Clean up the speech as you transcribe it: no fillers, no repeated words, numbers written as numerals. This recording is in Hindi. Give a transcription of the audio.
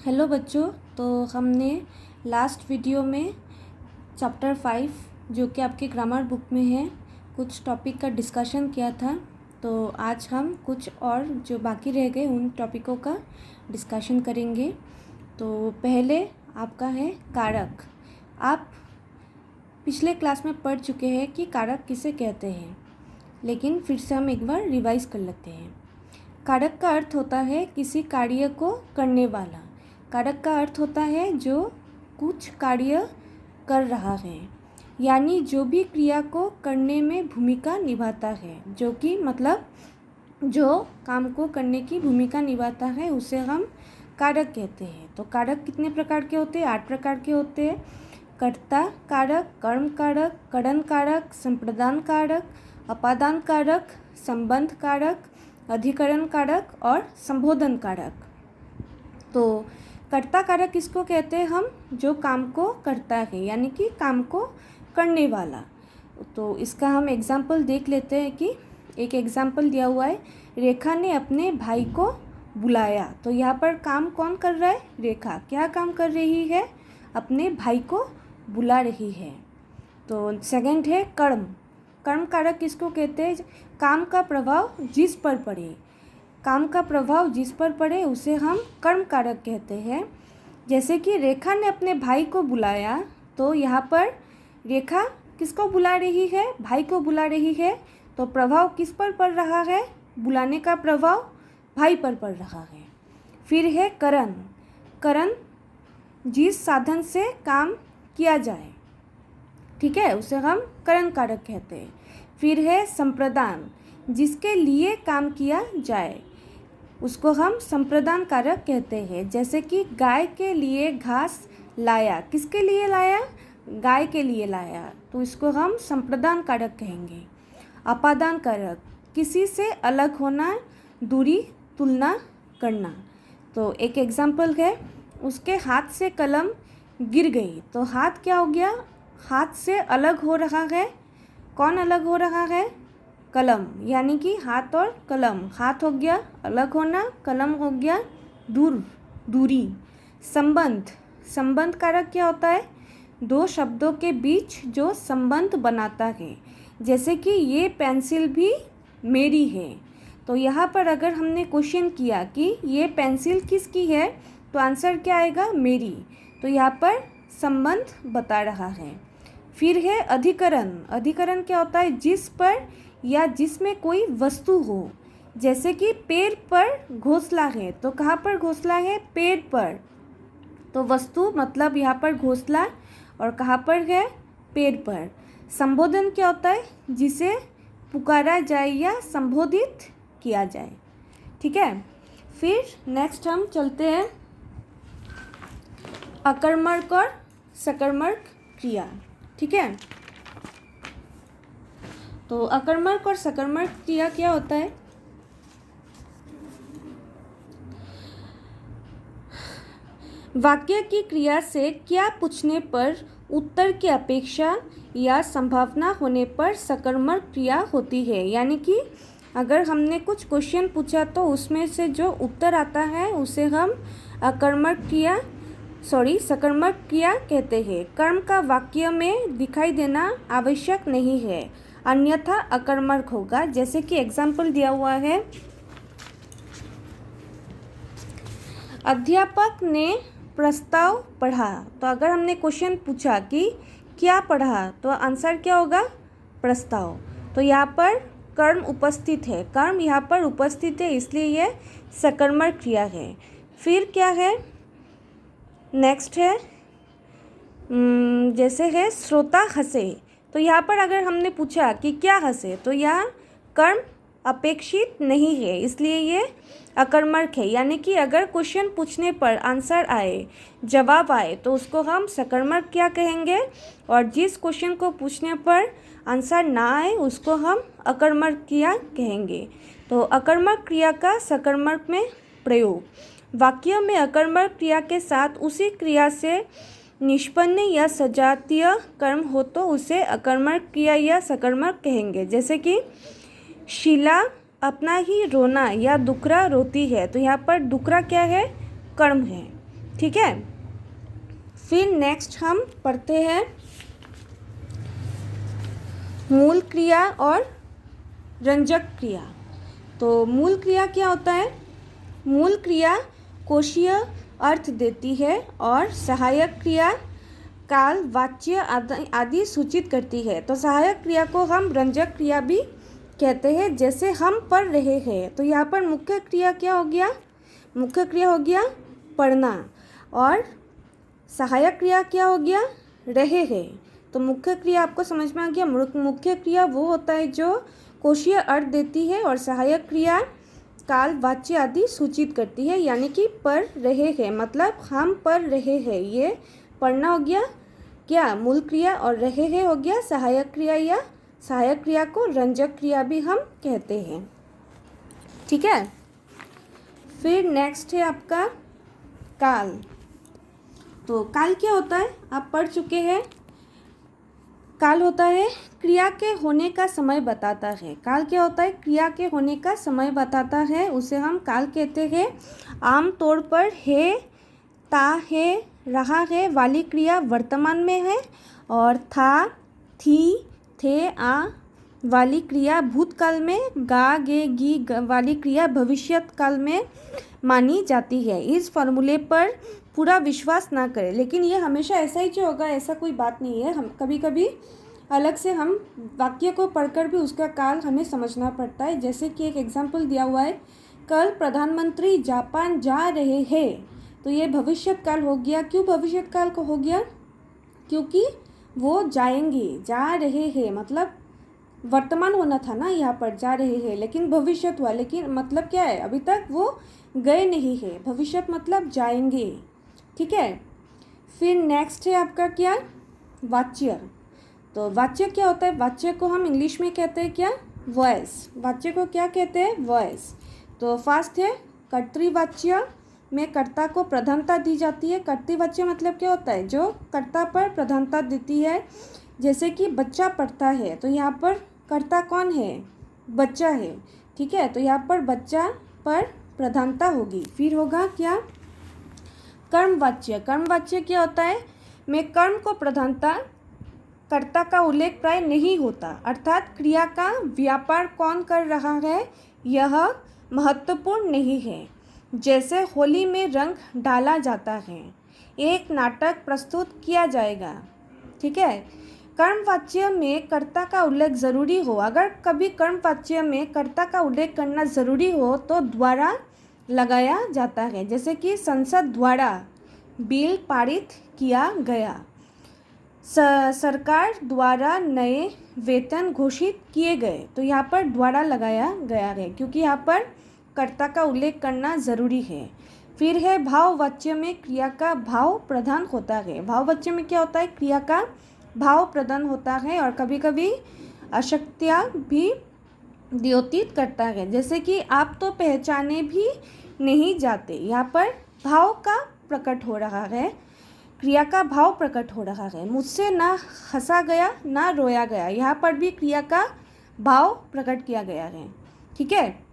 हेलो बच्चों। तो हमने लास्ट वीडियो में चैप्टर 5 जो कि आपके ग्रामर बुक में है कुछ टॉपिक का डिस्कशन किया था। तो आज हम कुछ और जो बाकी रह गए उन टॉपिकों का डिस्कशन करेंगे। तो पहले आपका है कारक। आप पिछले क्लास में पढ़ चुके हैं कि कारक किसे कहते हैं, लेकिन फिर से हम एक बार रिवाइज कर लेते हैं। कारक का अर्थ होता है किसी कार्य को करने वाला। कारक का अर्थ होता है जो कुछ कार्य कर रहा है, यानी जो भी क्रिया को करने में भूमिका निभाता है, जो कि मतलब जो काम को करने की भूमिका निभाता है उसे हम कारक कहते हैं। तो कारक कितने प्रकार के होते हैं? 8 प्रकार के होते हैं। कर्ता कारक, कर्म कारक, करण कारक, संप्रदान कारक, अपादान कारक, संबंध कारक, अधिकरण कारक और संबोधन कारक। तो कर्ता कारक किसको कहते हैं? हम जो काम को करता है, यानी कि काम को करने वाला। तो इसका हम एग्जाम्पल देख लेते हैं कि एक एग्जाम्पल दिया हुआ है, रेखा ने अपने भाई को बुलाया। तो यहाँ पर काम कौन कर रहा है? रेखा। क्या काम कर रही है? अपने भाई को बुला रही है। तो सेकंड है कर्म। कर्म कारक किसको कहते हैं? काम का प्रभाव जिस पर पड़े। काम का प्रभाव जिस पर पड़े उसे हम कर्म कारक कहते हैं। जैसे कि रेखा ने अपने भाई को बुलाया, तो यहाँ पर रेखा किसको बुला रही है? भाई को बुला रही है। तो प्रभाव किस पर पड़ रहा है? बुलाने का प्रभाव भाई पर पड़ रहा है। फिर है करण। करण जिस साधन से काम किया जाए, ठीक है, उसे हम करण कारक कहते हैं। फिर है संप्रदान, जिसके लिए काम किया जाए उसको हम संप्रदान कारक कहते हैं। जैसे कि गाय के लिए घास लाया। किसके लिए लाया? गाय के लिए लाया, तो इसको हम संप्रदान कारक कहेंगे। अपादान कारक, किसी से अलग होना, दूरी, तुलना करना। तो एक एग्जाम्पल है, उसके हाथ से कलम गिर गई। तो हाथ क्या हो गया? हाथ से अलग हो रहा है। कौन अलग हो रहा है? कलम, यानी कि हाथ और कलम। हाथ हो गया अलग होना, कलम हो गया दूरी। संबंध। संबंध कारक क्या होता है? दो शब्दों के बीच जो संबंध बनाता है। जैसे कि ये पेंसिल भी मेरी है। तो यहाँ पर अगर हमने क्वेश्चन किया कि ये पेंसिल किसकी है, तो आंसर क्या आएगा? मेरी। तो यहाँ पर संबंध बता रहा है। फिर है अधिकरण। अधिकरण क्या होता है? जिस पर या जिसमें कोई वस्तु हो। जैसे कि पेड़ पर घोंसला है, तो कहाँ पर घोंसला है? पेड़ पर। तो वस्तु मतलब यहाँ पर घोंसला, और कहाँ पर है? पेड़ पर। संबोधन क्या होता है? जिसे पुकारा जाए या संबोधित किया जाए, ठीक है। फिर नेक्स्ट हम चलते हैं अकर्मक और सकर्मक क्रिया, ठीक है। तो अकर्मक और सकर्मक क्रिया क्या होता है? वाक्य की क्रिया से क्या पूछने पर उत्तर की अपेक्षा या संभावना होने पर सकर्मक क्रिया होती है। यानी कि अगर हमने कुछ क्वेश्चन पूछा तो उसमें से जो उत्तर आता है उसे हम सकर्मक क्रिया कहते हैं। कर्म का वाक्य में दिखाई देना आवश्यक नहीं है, अन्यथा अकर्मक होगा। जैसे कि एग्जाम्पल दिया हुआ है, अध्यापक ने प्रस्ताव पढ़ा। तो अगर हमने क्वेश्चन पूछा कि क्या पढ़ा, तो आंसर क्या होगा? प्रस्ताव। तो यहाँ पर कर्म उपस्थित है। कर्म यहाँ पर उपस्थित है, इसलिए यह सकर्मक क्रिया है। फिर क्या है? नेक्स्ट है जैसे है श्रोता हंसे। तो यहाँ पर अगर हमने पूछा कि क्या हंसे, तो यहाँ कर्म अपेक्षित नहीं है, इसलिए ये अकर्मक है। यानी कि अगर क्वेश्चन पूछने पर आंसर आए, जवाब आए, तो उसको हम सकर्मक क्रिया कहेंगे, और जिस क्वेश्चन को पूछने पर आंसर ना आए उसको हम अकर्मक क्रिया कहेंगे। तो अकर्मक क्रिया का सकर्मक में प्रयोग। वाक्य में अकर्मक क्रिया के साथ उसी क्रिया से निष्पन्न या सजातीय कर्म हो तो उसे अकर्मक क्रिया या सकर्मक कहेंगे। जैसे कि शीला अपना ही रोना या दुकरा रोती है। तो यहाँ पर दुकरा क्या है? कर्म है। ठीक है। फिर नेक्स्ट हम पढ़ते हैं मूल क्रिया और रंजक क्रिया। तो मूल क्रिया क्या होता है? मूल क्रिया कोशीय अर्थ देती है और सहायक क्रिया काल, वाच्य आदि सूचित करती है। तो सहायक क्रिया को हम रंजक क्रिया भी कहते हैं। जैसे हम पढ़ रहे हैं, तो यहाँ पर मुख्य क्रिया क्या हो गया? मुख्य क्रिया हो गया पढ़ना, और सहायक क्रिया क्या हो गया? रहे हैं। तो मुख्य क्रिया आपको समझ में आ गया। मुख्य क्रिया वो होता है जो कोशीय अर्थ देती है, और सहायक क्रिया काल, वाच्य आदि सूचित करती है। यानी कि पढ़ रहे हैं मतलब हम पढ़ रहे हैं, ये पढ़ना हो गया क्या? मूल क्रिया, और रहे हैं हो गया सहायक क्रिया, या सहायक क्रिया को रंजक क्रिया भी हम कहते हैं। ठीक है। फिर नेक्स्ट है आपका काल। तो काल क्या होता है? आप पढ़ चुके हैं। काल होता है क्रिया के होने का समय बताता है। काल क्या होता है? क्रिया के होने का समय बताता है, उसे हम काल कहते हैं। आमतौर पर है, ता है, रहा है वाली क्रिया वर्तमान में है, और था, थी, थे, आ वाली क्रिया भूतकाल में, गा, गे, गी वाली क्रिया भविष्यत काल में मानी जाती है। इस फॉर्मूले पर पूरा विश्वास ना करें, लेकिन ये हमेशा ऐसा ही जो होगा ऐसा कोई बात नहीं है। हम कभी कभी अलग से हम वाक्य को पढ़कर भी उसका काल हमें समझना पड़ता है। जैसे कि एक एग्जाम्पल दिया हुआ है, कल प्रधानमंत्री जापान जा रहे हैं। तो ये भविष्यत काल हो गया। क्यों भविष्यत काल को हो गया? क्योंकि वो जाएंगे, जा रहे हैं मतलब वर्तमान होना था ना, यहाँ पर जा रहे हैं, लेकिन भविष्यत हुआ। लेकिन मतलब क्या है? अभी तक वो गए नहीं है। भविष्यत मतलब जाएंगे। ठीक है। फिर नेक्स्ट है आपका क्या? वाच्य। तो वाच्य क्या होता है? वाच्य को हम इंग्लिश में कहते हैं क्या? वॉइस। वाच्य को क्या कहते हैं? वॉइस। तो फर्स्ट है कर्तृवाच्य, में कर्ता को प्रधानता दी जाती है। कर्तृवाच्य मतलब क्या होता है? जो कर्ता पर प्रधानता देती है। जैसे कि बच्चा पढ़ता है, तो यहाँ पर कर्ता कौन है? बच्चा है। ठीक है। तो यहाँ पर बच्चा पर प्रधानता होगी। फिर होगा क्या? कर्मवाच्य। कर्मवाच्य क्या होता है? में कर्म को प्रधानता, कर्ता का उल्लेख प्राय नहीं होता, अर्थात क्रिया का व्यापार कौन कर रहा है यह महत्वपूर्ण नहीं है। जैसे होली में रंग डाला जाता है, एक नाटक प्रस्तुत किया जाएगा। ठीक है। कर्मवाच्य में कर्ता का उल्लेख ज़रूरी हो, अगर कभी कर्मवाच्य में कर्ता का उल्लेख करना ज़रूरी हो तो द्वारा लगाया जाता है। जैसे कि संसद द्वारा बिल पारित किया गया, सरकार द्वारा नए वेतन घोषित किए गए। तो यहाँ पर द्वारा लगाया गया है क्योंकि यहाँ पर कर्ता का उल्लेख करना ज़रूरी है। फिर है भाववाच्य में क्रिया का भाव प्रधान होता है। भाववाच्य में क्या होता है? क्रिया का भाव प्रधान होता है, और कभी कभी अशक्तियाँ भी द्योतित करता है। जैसे कि आप तो पहचाने भी नहीं जाते, यहाँ पर भाव का प्रकट हो रहा है, क्रिया का भाव प्रकट हो रहा है। मुझसे ना हंसा गया ना रोया गया, यहाँ पर भी क्रिया का भाव प्रकट किया गया है। ठीक है।